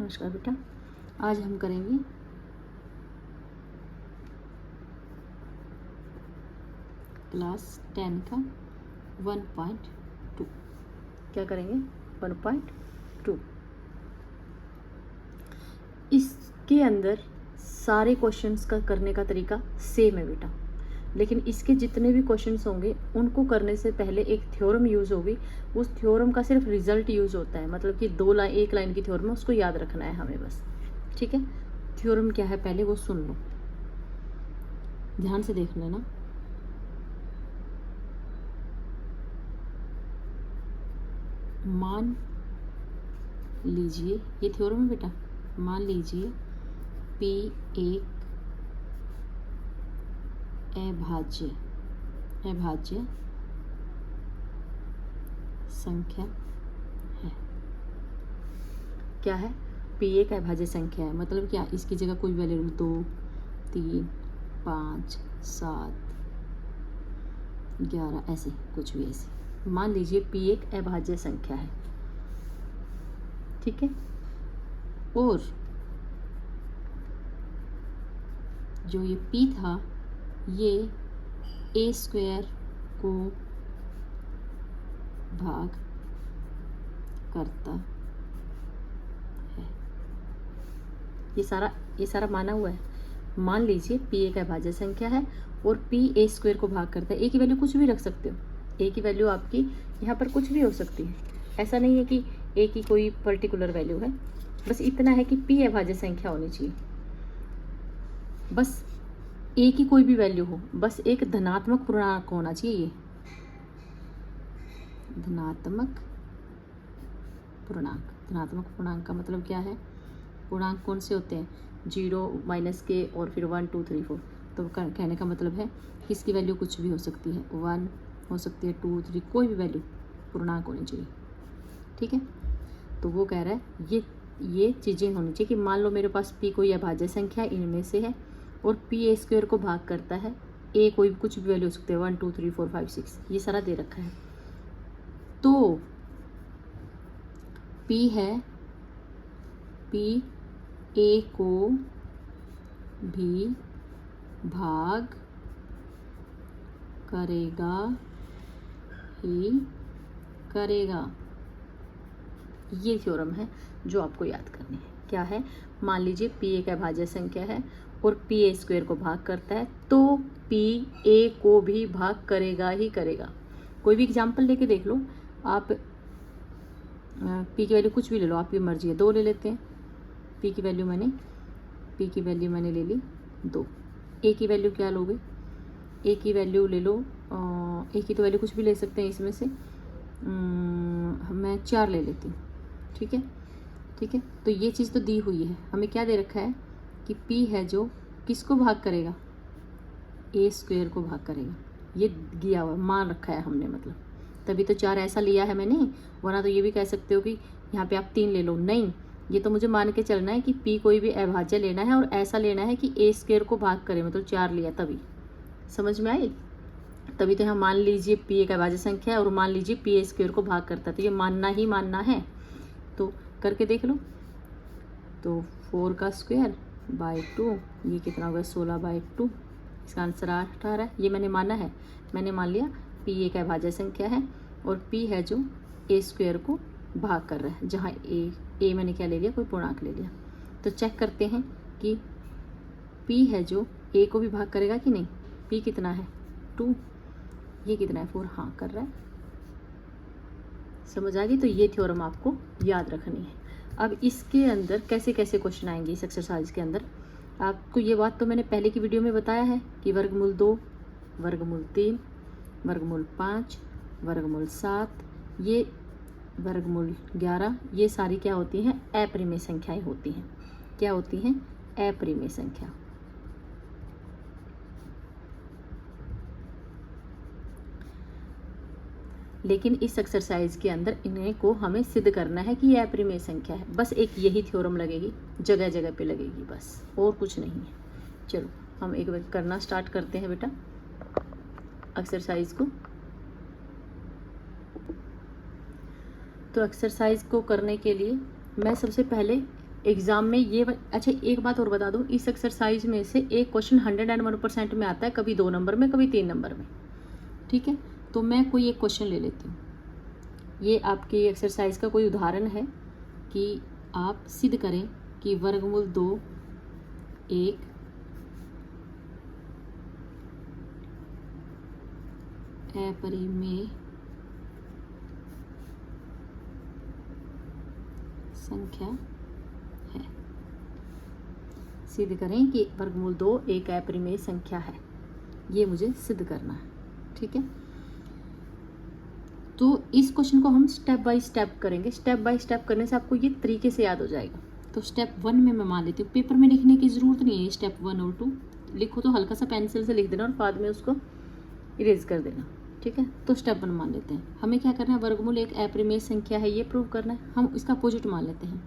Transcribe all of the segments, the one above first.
नमस्कार बेटा, आज हम करेंगे क्लास 10 का 1.2। क्या करेंगे? 1.2। इसके अंदर सारे क्वेश्चंस का करने का तरीका सेम है बेटा, लेकिन इसके जितने भी क्वेश्चंस होंगे उनको करने से पहले एक थ्योरम यूज़ होगी। उस थ्योरम का सिर्फ रिजल्ट यूज़ होता है, मतलब कि एक लाइन की थ्योरम है, उसको याद रखना है हमें बस। ठीक है, थ्योरम क्या है पहले वो सुन लो, ध्यान से देख लेना। मान लीजिए, ये थ्योरम है बेटा, मान लीजिए P एक अभाज्य संख्या है। क्या है? P एक अभाज्य संख्या है, मतलब क्या? इसकी जगह कोई वैल्यू 2, 3, 5, 7, 11 ऐसे कुछ भी ऐसे। मान लीजिए P एक अभाज्य संख्या है, ठीक है। और जो ये P था ये a² को भाग करता है। ये सारा माना हुआ है। मान लीजिए P एक अभाज्य संख्या है और P a² को भाग करता है। a की वैल्यू कुछ भी रख सकते हो, a की वैल्यू आपकी यहाँ पर कुछ भी हो सकती है। ऐसा नहीं है कि a की कोई पर्टिकुलर वैल्यू है, बस इतना है कि P अभाज्य संख्या होनी चाहिए। बस a की कोई भी वैल्यू हो, बस एक धनात्मक पूर्णांक होना चाहिए। ये धनात्मक पूर्णांक का मतलब क्या है? पूर्णांक कौन से होते हैं? 0, -k और फिर 1, 2, 3, 4। तो कहने का मतलब है कि इसकी वैल्यू कुछ भी हो सकती है, 1 हो सकती है, 2, 3, कोई भी वैल्यू पूर्णांक होनी चाहिए। ठीक है, तो वो कह रहा है ये चीज़ें होनी चाहिए कि मान लो मेरे पास P कोई अभाज्य संख्या इनमें से है और P a² को भाग करता है, a कोई कुछ भी वैल्यू हो सकती है, 1, 2, 3, 4, 5, 6, ये सारा दे रखा है। तो P है, P a को भी भाग करेगा ही करेगा। ये थ्योरम है जो आपको याद करनी है। क्या है? मान लीजिए P एक अभाज्य संख्या है और P a² को भाग करता है, तो P a को भी भाग करेगा ही करेगा। कोई भी एग्जाम्पल लेके देख लो आप। P की वैल्यू कुछ भी ले लो, आपकी मर्जी है। 2 ले लेते हैं। P की वैल्यू मैंने ले ली 2। a की वैल्यू क्या लोगे? a की वैल्यू ले लो, a की तो वैल्यू कुछ भी ले सकते हैं इसमें से। मैं 4 ले लेती हूँ। ठीक है, तो ये चीज़ तो दी हुई है। हमें क्या दे रखा है कि P है जो किसको भाग करेगा? a² को भाग करेगा। ये दिया हुआ मान रखा है हमने, मतलब तभी तो 4 ऐसा लिया है मैंने। वरना तो ये भी कह सकते हो कि यहाँ पे आप 3 ले लो। नहीं, ये तो मुझे मान के चलना है कि P कोई भी अभाज्य लेना है और ऐसा लेना है कि a² को भाग करे, मतलब 4 लिया। तभी समझ में आई? तभी तो यहाँ मान लीजिए P एक अभाज्य संख्या है और मान लीजिए P a² को भाग करता है, तो ये मानना ही मानना है। तो करके देख लो। तो 4 का स्क्वायर बाई 2, ये कितना होगा? 16/2। इसका आंसर 8 आ रहा है। ये मैंने माना है, मैंने मान लिया P एक अभाज्य संख्या है और P है जो a² को भाग कर रहा है, जहाँ a मैंने क्या ले लिया? कोई पूर्णांक ले लिया। तो चेक करते हैं कि P है जो a को भी भाग करेगा कि नहीं। P कितना है? 2। ये कितना है? 4। हाँ, कर रहा है। समझ आ गई? तो ये थ्योरम आपको याद रखनी है। अब इसके अंदर कैसे कैसे क्वेश्चन आएंगे इस एक्सरसाइज के अंदर, आपको ये बात तो मैंने पहले की वीडियो में बताया है कि वर्गमूल 2, वर्गमूल 3, वर्गमूल 5, वर्गमूल 7, ये वर्गमूल 11, ये सारी क्या होती हैं? अपरिमेय संख्याएं होती हैं। क्या होती हैं? अपरिमेय संख्या। लेकिन इस एक्सरसाइज के अंदर इन्हें को हमें सिद्ध करना है कि ये अपरिमेय संख्या है। बस एक यही थ्योरम लगेगी, जगह जगह पे लगेगी, बस और कुछ नहीं है। चलो हम एक बार करना स्टार्ट करते हैं बेटा एक्सरसाइज को। तो एक्सरसाइज को करने के लिए मैं सबसे पहले एग्ज़ाम में ये अच्छा एक बात और बता दूं, इस एक्सरसाइज में से एक क्वेश्चन 101% में आता है, कभी 2 नंबर में, कभी 3 नंबर में। ठीक है, तो मैं कोई एक क्वेश्चन ले लेती हूँ। ये आपकी एक्सरसाइज का कोई उदाहरण है कि आप सिद्ध करें कि वर्गमूल 2 एक अपरिमेय संख्या है। सिद्ध करें कि वर्गमूल 2 एक अपरिमेय संख्या है, ये मुझे सिद्ध करना है। ठीक है, तो इस क्वेश्चन को हम स्टेप बाय स्टेप करेंगे। स्टेप बाय स्टेप करने से आपको ये तरीके से याद हो जाएगा। तो स्टेप 1 में मैं मान लेती हूँ, पेपर में लिखने की ज़रूरत नहीं है। स्टेप 1 और 2 लिखो तो हल्का सा पेंसिल से लिख देना और बाद में उसको इरेज कर देना। ठीक है, तो स्टेप 1 मान लेते हैं। हमें क्या करना है, वर्गमूल एक अपरिमेय संख्या है, ये प्रूव करना है। हम इसका अपोजिट मान लेते हैं।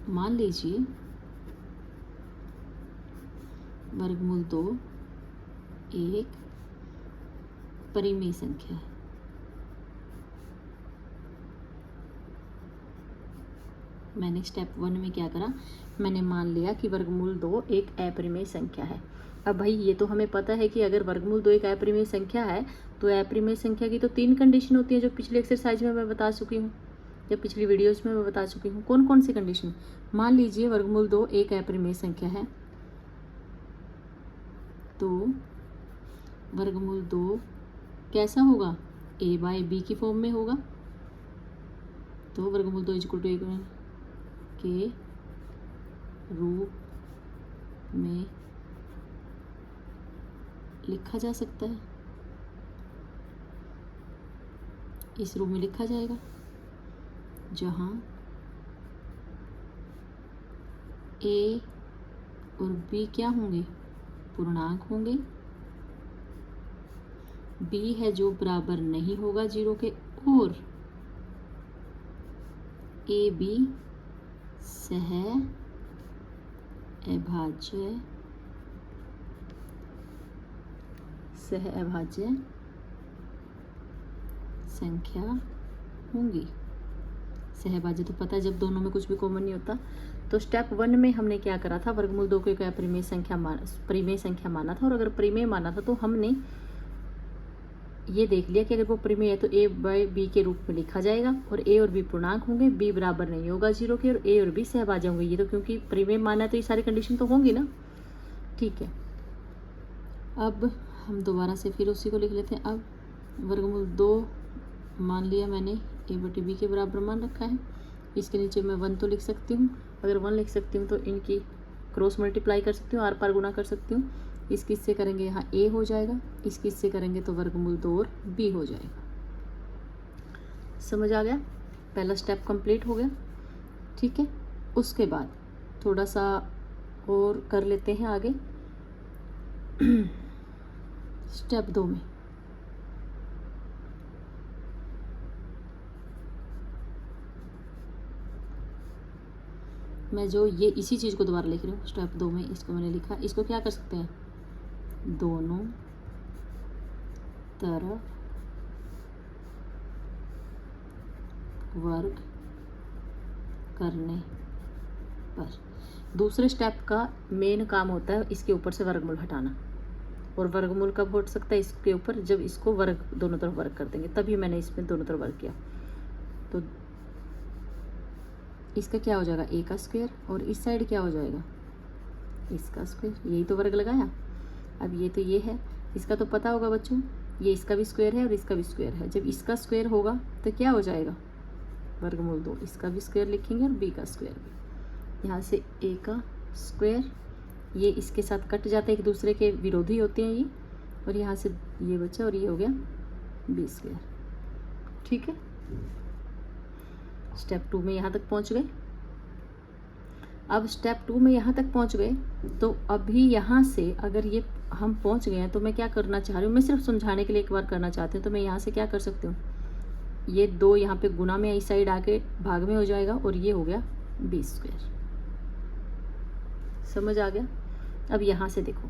मान लीजिए वर्गमूल 2 एक परिमेय संख्या है। मैंने स्टेप 1 में क्या करा, मैंने मान लिया कि वर्गमूल 2 एक अपरिमेय संख्या है। अब भाई ये तो हमें पता है कि अगर वर्गमूल 2 एक अपरिमेय संख्या है तो अपरिमेय संख्या की तो 3 कंडीशन होती है, जो पिछली एक्सरसाइज में मैं बता चुकी हूँ, या पिछली वीडियोज में मैं बता चुकी हूँ। कौन कौन सी कंडीशन? मान लीजिए वर्गमूल 2 एक अपरिमेय संख्या है, तो वर्गमूल 2 कैसा होगा, a बाय बी की फॉर्म में होगा। तो वर्गमूल 2 इक्वल टू एक के रूप में लिखा जा सकता है। इस रूप में लिखा जाएगा जहाँ a और b क्या होंगे, पूर्णांक होंगे। b है जो बराबर नहीं होगा 0 के, और ए बी सह अभाज्य संख्या होंगी। सहभाज्य तो पता है जब दोनों में कुछ भी कॉमन नहीं होता। तो स्टेप 1 में हमने क्या करा था, वर्गमूल 2 को एक परिमेय संख्या माना था, और अगर परिमेय माना था तो हमने ये देख लिया कि अगर वो परिमेय है तो a बाय बी के रूप में लिखा जाएगा, और a और b पूर्णांक होंगे, b बराबर नहीं होगा 0 के, और a और b सहभाज्य होंगे। ये तो क्योंकि परिमेय माना है तो ये सारी कंडीशन तो होंगी ना। ठीक है, अब हम दोबारा से फिर उसी को लिख लेते हैं। अब वर्गमूल 2 मान लिया मैंने, a बटे b के बराबर मान रखा है। इसके नीचे मैं 1 तो लिख सकती हूँ, अगर 1 लिख सकती हूँ तो इनकी क्रॉस मल्टीप्लाई कर सकती हूँ, आर पार गुना कर सकती हूँ। इसकी इससे करेंगे यहाँ a हो जाएगा, इसकी इससे करेंगे तो वर्गमूल 2 और b हो जाएगा। समझ आ गया, पहला स्टेप कंप्लीट हो गया। ठीक है, उसके बाद थोड़ा सा और कर लेते हैं आगे। स्टेप 2 में मैं जो ये इसी चीज़ को दोबारा लिख रही हूँ। स्टेप 2 में इसको मैंने लिखा, इसको क्या कर सकते हैं, दोनों तरफ वर्ग करने पर। दूसरे स्टेप का मेन काम होता है इसके ऊपर से वर्गमूल हटाना, और वर्गमूल कब हट सकता है, इसके ऊपर जब इसको वर्ग दोनों तरफ वर्ग कर देंगे, तभी मैंने इसमें दोनों तरफ वर्ग किया। तो इसका क्या हो जाएगा, a का स्क्वायर, और इस साइड क्या हो जाएगा, इसका स्क्वायर। यही तो वर्ग लगाया। अब ये तो ये है, इसका तो पता होगा बच्चों, ये इसका भी स्क्वायर है और इसका भी स्क्वायर है। जब इसका स्क्वायर होगा तो क्या हो जाएगा, वर्गमूल 2, इसका भी स्क्वायर लिखेंगे और b का स्क्वायर भी। यहाँ से a का स्क्वायर, ये इसके साथ कट जाते हैं, एक दूसरे के विरोधी होते हैं ये, और यहाँ से ये बचा और ये हो गया b स्क्वायर। ठीक है, स्टेप 2 में यहाँ तक पहुँच गए। अब स्टेप 2 में यहाँ तक पहुँच गए, तो अभी यहाँ से अगर ये हम पहुँच गए हैं तो मैं क्या करना चाह रही हूँ, मैं सिर्फ समझाने के लिए एक बार करना चाहती हूँ। तो मैं यहाँ से क्या कर सकती हूँ, ये 2 यहाँ पे गुना में इस साइड आके भाग में हो जाएगा, और ये हो गया b स्क्वायर। समझ आ गया। अब यहाँ से देखो,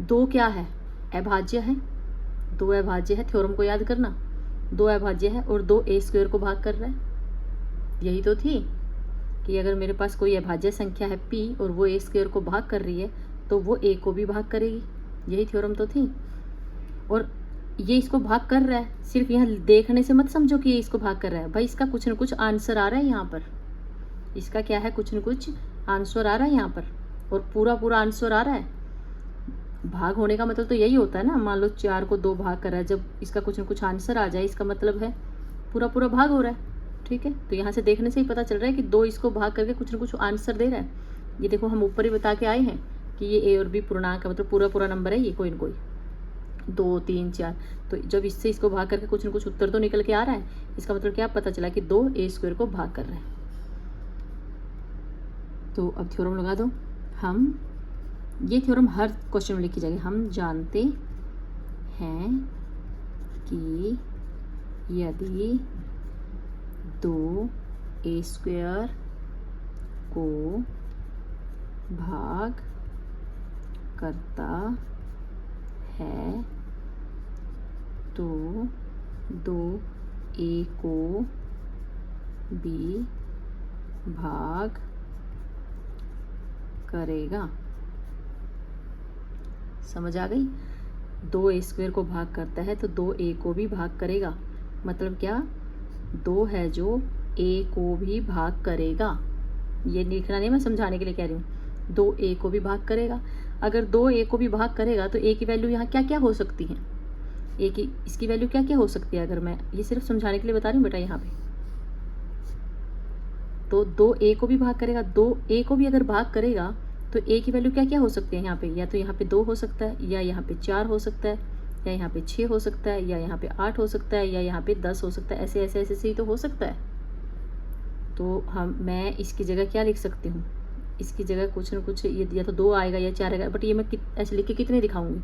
2 क्या है, अभाज्य है, 2 अभाज्य है, थ्योरम को याद करना, 2 अभाज्य है और 2 a स्क्वायर को भाग कर रहा है, यही तो थी। कि अगर मेरे पास कोई अभाज्य संख्या है p और वो a स्क्वायर को भाग कर रही है तो वो a को भी भाग करेगी। यही थ्योरम तो थी। और ये इसको भाग कर रहा है, सिर्फ यहाँ देखने से मत समझो कि ये इसको भाग कर रहा है भाई, इसका कुछ न कुछ आंसर आ रहा है यहाँ पर। इसका क्या है, कुछ न कुछ आंसर आ रहा है यहाँ पर, और पूरा पूरा आंसर आ रहा है। भाग होने का मतलब तो यही होता है ना, मान लो 4 को 2 भाग कर रहा है, जब इसका कुछ न कुछ आंसर आ जाए इसका मतलब है पूरा पूरा भाग हो रहा है। ठीक है, तो यहाँ से देखने से ही पता चल रहा है कि 2 इसको भाग करके कुछ न कुछ आंसर दे रहा है। ये देखो हम ऊपर ही बता के आए हैं कि ये a और b पूर्णांक का मतलब पूरा पूरा नंबर है ये, कोई न कोई 2 3 4। तो जब इससे इसको भाग करके कुछ न कुछ उत्तर तो निकल के आ रहा है, इसका मतलब क्या पता चला कि 2 a स्क्वायर को भाग कर रहे हैं। तो अब थ्योरम लगा दो। हम ये थ्योरम हर क्वेश्चन में लिखी जाएगी। हम जानते हैं कि यदि 2 a स्क्वायर को भाग करता है तो 2 a को भी भाग करेगा। समझ आ गई? 2 a स्क्वायर को भाग करता है तो 2 a को भी भाग करेगा। मतलब क्या, 2 है जो a को भी भाग करेगा। ये लिखना नहीं, मैं समझाने के लिए कह रही हूँ। 2 a को भी भाग करेगा। अगर 2 a को भी भाग करेगा तो a की वैल्यू यहाँ क्या क्या हो सकती है, a की इसकी वैल्यू क्या क्या हो सकती है। अगर मैं ये सिर्फ समझाने के लिए बता रही हूँ बेटा, यहाँ पे तो 2 a को भी भाग करेगा, 2 a को भी अगर भाग करेगा तो a की वैल्यू क्या क्या हो सकती है यहाँ पे, या तो यहाँ पे 2 हो सकता है, या यहाँ पे 4 हो सकता है, या यहाँ पे 6 हो सकता है, या यहाँ पे 8 हो सकता है, या यहाँ पे 10 हो सकता है। ऐसे ऐसे ऐसे से ही तो हो सकता है। तो मैं इसकी जगह क्या लिख सकती हूँ, इसकी जगह कुछ न कुछ, ये या तो 2 आएगा या 4 आएगा, बट ये मैं ऐसे लिख के कितने दिखाऊंगी।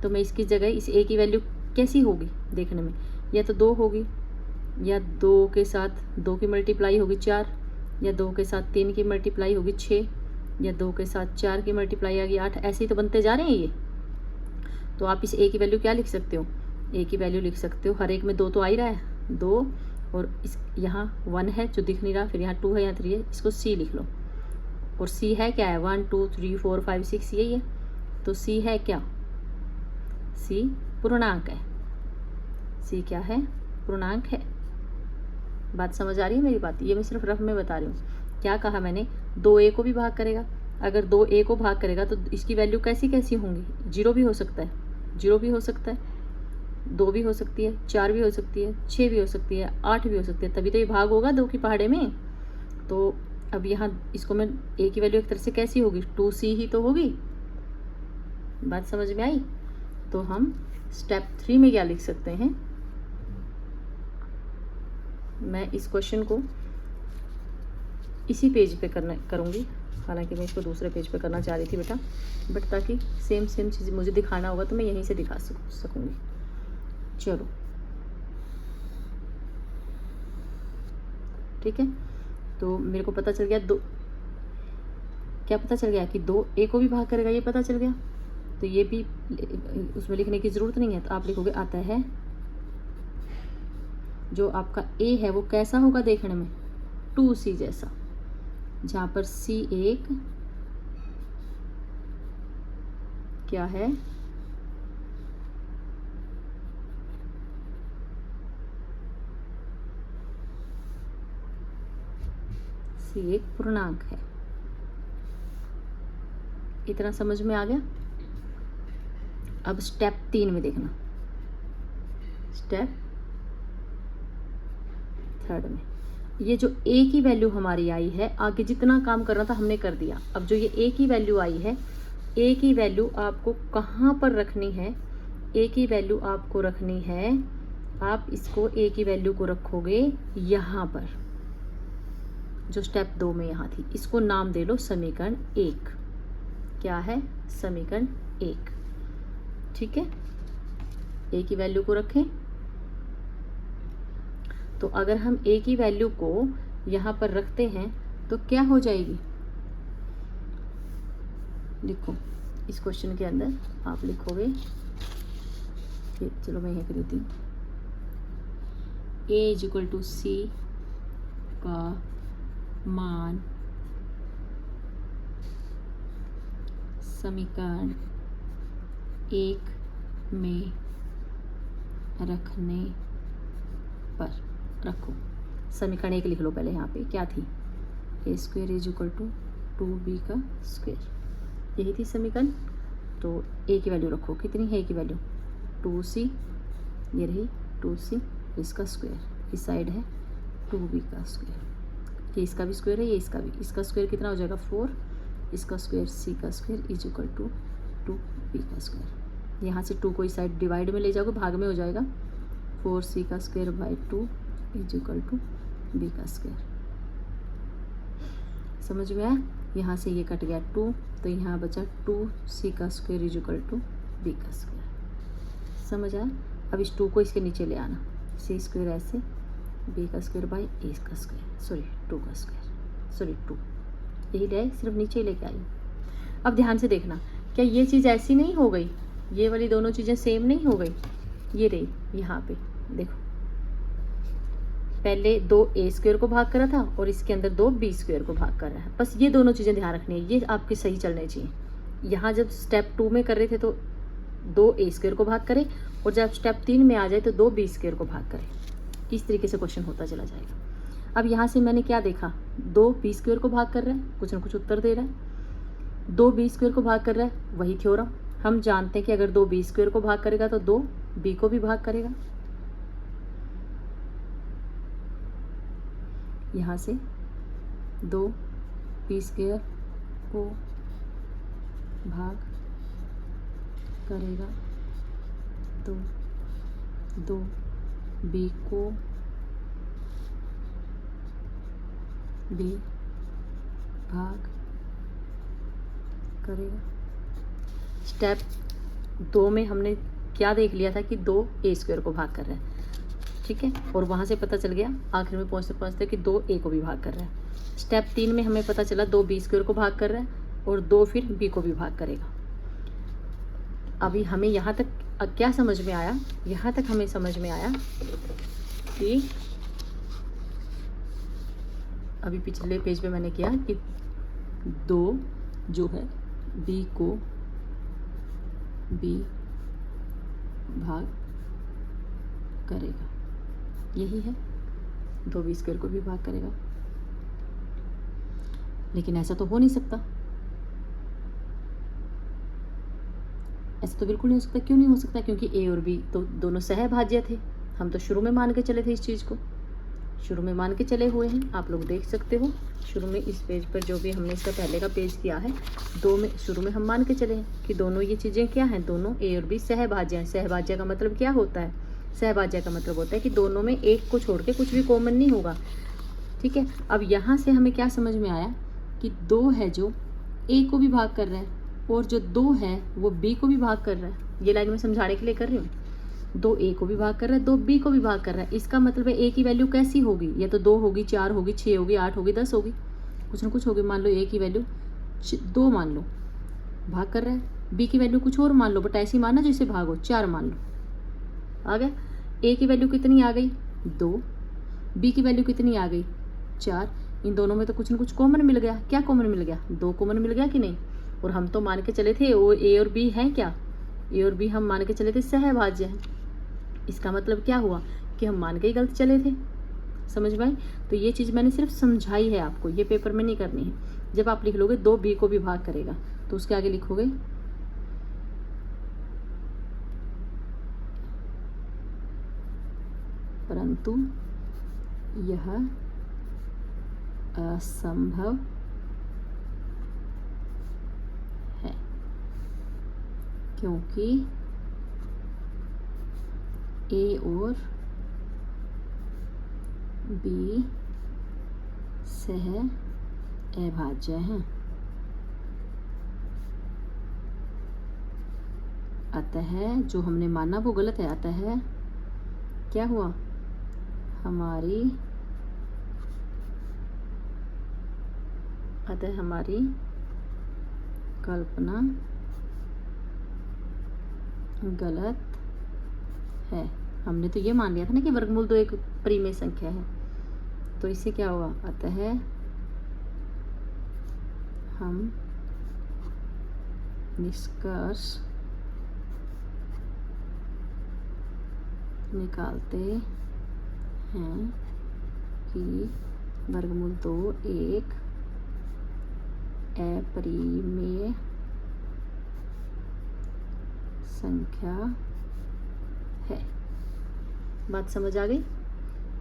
तो मैं इसकी जगह इस a की वैल्यू कैसी होगी देखने में, या तो 2 होगी, या 2 के साथ 2 की मल्टीप्लाई होगी 4, या 2 के साथ 3 की मल्टीप्लाई होगी 6, या 2 के साथ 4 की मल्टीप्लाई आएगी 8। ऐसे ही तो बनते जा रहे हैं ये। तो आप इस a की वैल्यू क्या लिख सकते हो, a की वैल्यू लिख सकते हो, हर एक में 2 तो आ ही रहा है, 2, और इस यहाँ 1 है जो दिख नहीं रहा, फिर यहाँ 2 है, यहाँ 3 है, इसको c लिख लो। और c है क्या है, 1 2 3 4 5 6 यही है। तो c है क्या, c पूर्णांक है। c क्या है, पूर्णांक है। बात समझ आ रही है मेरी बात? ये मैं सिर्फ रफ में बता रही हूँ। क्या कहा मैंने, 2a को भी भाग करेगा। अगर 2a को भाग करेगा तो इसकी वैल्यू कैसी कैसी होंगी, 0 भी हो सकता है, 0 भी हो सकता है, 2 भी हो सकती है, 4 भी हो सकती है, 6 भी हो सकती है, 8 भी हो सकती है, तभी तो ये भाग होगा 2 की पहाड़े में। तो अब यहाँ इसको मैं a की वैल्यू एक तरह से कैसी होगी, 2c ही तो होगी। बात समझ में आई? तो हम स्टेप 3 में क्या लिख सकते हैं, मैं इस क्वेश्चन को इसी पेज पे करूँगी। हालांकि मैं इसको दूसरे पेज पे करना चाह रही थी बेटा, बट ताकि सेम चीज़ मुझे दिखाना होगा तो मैं यहीं से दिखा सकूँगी। चलो ठीक है, तो मेरे को पता चल गया क्या पता चल गया कि 2 a को भी भाग करेगा, ये पता चल गया। तो ये भी उसमें लिखने की ज़रूरत नहीं है, तो आप लिखोगे आता है जो आपका a है वो कैसा होगा देखने में, 2c जैसा, जहाँ पर c एक क्या है, c एक पूर्णांक है। इतना समझ में आ गया? अब स्टेप 3 में देखना, स्टेप 3 में ये जो a की वैल्यू हमारी आई है, आगे जितना काम करना था हमने कर दिया। अब जो ये a की वैल्यू आई है, a की वैल्यू आपको कहाँ पर रखनी है, a की वैल्यू आपको रखनी है, आप इसको a की वैल्यू को रखोगे यहाँ पर, जो स्टेप 2 में यहाँ थी। इसको नाम दे लो समीकरण 1। क्या है, समीकरण 1। ठीक है, a की वैल्यू को रखें। तो अगर हम a की वैल्यू को यहाँ पर रखते हैं तो क्या हो जाएगी, लिखो इस क्वेश्चन के अंदर आप लिखोगे, चलो मैं यहाँ कर देती हूँ, a = c का मान समीकरण एक में रखने पर रखो। समीकरण एक लिख लो पहले। यहाँ पे क्या थी? A square is equal to 2b का स्क्वेयर, यही थी समीकरण। तो ए की वैल्यू रखो। कितनी है ए की वैल्यू? 2c, ये रही 2c, इसका स्क्वायर इस साइड है 2b का स्क्वायर, ये इसका भी स्क्वायर है, ये इसका भी। इसका स्क्वायर कितना हो जाएगा? 4, इसका स्क्वायर c का square is equal to 2b का स्क्वायर। यहाँ से 2 को इस साइड डिवाइड में ले जाओगे, भाग में हो जाएगा 4c का square by 2 is equal to b का स्क्वायर। समझ में आया? यहाँ से ये कट गया 2, तो यहाँ बचा 2c का square is equal to b का स्क्वायर। समझ आया? अब इस 2 को इसके नीचे ले आना, c स्क्वायर ऐसे, b का स्क्वायर बाई a का स्क्वायर, सॉरी 2 का स्क्वायर, सॉरी 2, यही रहे, सिर्फ नीचे ही लेके आई। अब ध्यान से देखना, क्या ये चीज़ ऐसी नहीं हो गई? ये वाली दोनों चीज़ें सेम नहीं हो गई? ये रही यहाँ पे देखो, पहले 2a स्क्वायर को भाग करा था और इसके अंदर 2b स्क्वायर को भाग कर रहा है। बस ये दोनों चीज़ें ध्यान रखनी है, ये आपके सही चलने चाहिए। यहाँ जब स्टेप 2 में कर रहे थे तो 2a स्क्वायर को भाग करे, और जब स्टेप 3 में आ जाए तो 2b स्क्वायर को भाग करे। इस तरीके से क्वेश्चन होता चला जाएगा। अब यहाँ से मैंने क्या देखा? 2b स्क्वायर को भाग कर रहा है, कुछ ना कुछ उत्तर दे रहा है। 2b स्क्वायर को भाग कर रहा है, वही थ्योरम। हम जानते हैं कि अगर 2b स्क्वायर को भाग करेगा तो 2b को भी भाग करेगा। यहाँ से 2b स्क्वायर को भाग करेगा तो 2b को भी भाग करेगा। स्टेप 2 में हमने क्या देख लिया था कि 2a स्क्वायर को भाग कर रहा है, ठीक है, और वहाँ से पता चल गया आखिर में पहुँचते पहुँचते कि 2a को भी भाग कर रहा है। स्टेप 3 में हमें पता चला 2b स्क्वायर को भाग कर रहा है और 2 फिर b को भी भाग करेगा। अभी हमें यहाँ तक क्या समझ में आया? यहाँ तक हमें समझ में आया कि अभी पिछले पेज पे मैंने किया कि 2 जो है b को b भाग करेगा, यही है। 2b स्क्वायर को भी भाग करेगा, लेकिन ऐसा तो हो नहीं सकता। ऐसा तो बिल्कुल नहीं हो सकता। क्यों नहीं हो सकता? क्योंकि a और b तो दोनों सहभाज्य थे। हम तो शुरू में मान के चले थे, इस चीज़ को शुरू में मान के चले हुए हैं। आप लोग देख सकते हो शुरू में इस पेज पर जो भी हमने इसका पहले का पेज किया है, 2 में शुरू में हम मान के चले हैं कि दोनों ये चीज़ें क्या हैं, दोनों a और b सहभाज्य हैं। सहभाज्य का मतलब क्या होता है? सहभाज्य का मतलब होता है कि दोनों में एक को छोड़ के कुछ भी कॉमन नहीं होगा, ठीक है। अब यहाँ से हमें क्या समझ में आया कि 2 है जो a को भी भाग कर रहा है, और जो 2 है वो b को भी भाग कर रहा है। ये लाइन में समझाने के लिए कर रही हूँ। 2a को भी भाग कर रहा है, 2b को भी भाग कर रहा है। इसका मतलब है a की वैल्यू कैसी होगी? या तो 2 होगी, 4 होगी, 6 होगी, 8 होगी, 10 होगी, कुछ ना कुछ होगी। मान लो a की वैल्यू 2 मान लो, भाग कर रहा है। b की वैल्यू कुछ और मान लो, बट ऐसी मानना जैसे भागो, 4 मान लो। आ गया? a की वैल्यू कितनी आ गई? 2। b की वैल्यू कितनी आ गई? 4। इन दोनों में तो कुछ ना कुछ कॉमन मिल गया। क्या कॉमन मिल गया? 2 कॉमन मिल गया कि नहीं? और हम तो मान के चले थे वो a और b हैं क्या? a और b हम मान के चले थे सहभाज्य है। इसका मतलब क्या हुआ कि हम मान के ही गलत चले थे। समझ में आई? तो ये चीज़ मैंने सिर्फ समझाई है आपको, ये पेपर में नहीं करनी है। जब आप लिख लोगे 2b को भी भाग करेगा तो उसके आगे लिखोगे परंतु यह असंभव है क्योंकि a और b सहअभाज्य हैं। अतः जो हमने माना वो गलत है। अतः क्या हुआ? हमारी कल्पना गलत है। हमने तो ये मान लिया था ना कि वर्गमूल 2 एक परिमेय संख्या है। तो इससे क्या हुआ? अतः हम निष्कर्ष निकालते हैं कि वर्गमूल 2 एक अपरिमेय संख्या है। बात समझ आ गई?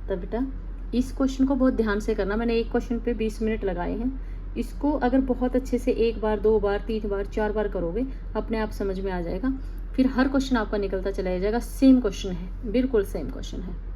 तब बेटा इस क्वेश्चन को बहुत ध्यान से करना। मैंने एक क्वेश्चन पे 20 मिनट लगाए हैं। इसको अगर बहुत अच्छे से 1 बार 2 बार 3 बार 4 बार करोगे अपने आप समझ में आ जाएगा। फिर हर क्वेश्चन आपका निकलता चला जाएगा। सेम क्वेश्चन है, बिल्कुल सेम क्वेश्चन है।